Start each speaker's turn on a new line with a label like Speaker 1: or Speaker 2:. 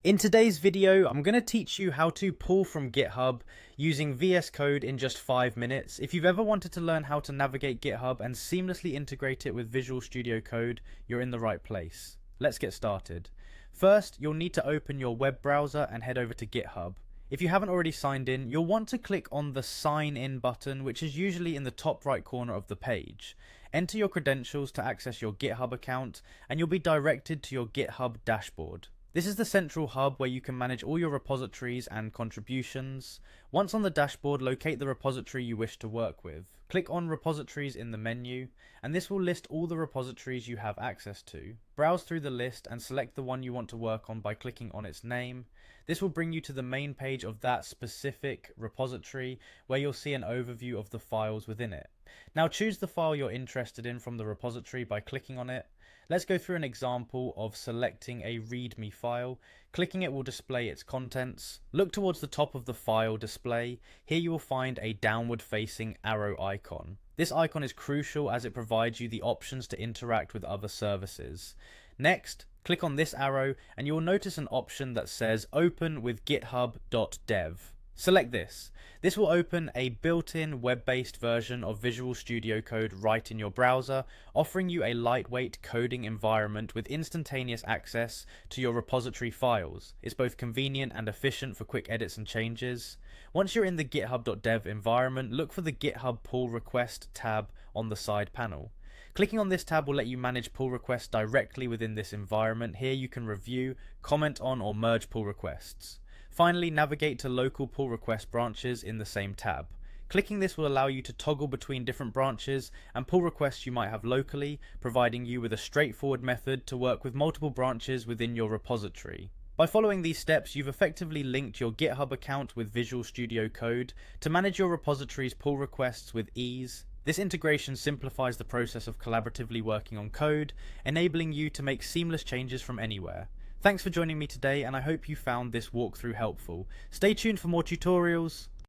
Speaker 1: In today's video, I'm going to teach you how to pull from GitHub using VS Code in just 5 minutes. If you've ever wanted to learn how to navigate GitHub and seamlessly integrate it with Visual Studio Code, you're in the right place. Let's get started. First, you'll need to open your web browser and head over to GitHub. If you haven't already signed in, you'll want to click on the Sign In button, which is usually in the top right corner of the page. Enter your credentials to access your GitHub account, and you'll be directed to your GitHub dashboard. This is the central hub where you can manage all your repositories and contributions. Once on the dashboard, locate the repository you wish to work with. Click on Repositories in the menu, and this will list all the repositories you have access to. Browse through the list and select the one you want to work on by clicking on its name. This will bring you to the main page of that specific repository, where you'll see an overview of the files within it. Now choose the file you're interested in from the repository by clicking on it. Let's go through an example of selecting a README file. Clicking it will display its contents. Look towards the top of the file display. Here you will find a downward facing arrow icon. This icon is crucial as it provides you the options to interact with other services. Next, click on this arrow and you will notice an option that says Open with github.dev. Select this. This will open a built-in web-based version of Visual Studio Code right in your browser, offering you a lightweight coding environment with instantaneous access to your repository files. It's both convenient and efficient for quick edits and changes. Once you're in the github.dev environment, look for the GitHub Pull Request tab on the side panel. Clicking on this tab will let you manage pull requests directly within this environment. Here you can review, comment on, or merge pull requests. Finally, navigate to local pull request branches in the same tab. Clicking this will allow you to toggle between different branches and pull requests you might have locally, providing you with a straightforward method to work with multiple branches within your repository. By following these steps, you've effectively linked your GitHub account with Visual Studio Code to manage your repository's pull requests with ease. This integration simplifies the process of collaboratively working on code, enabling you to make seamless changes from anywhere. Thanks for joining me today, and I hope you found this walkthrough helpful. Stay tuned for more tutorials.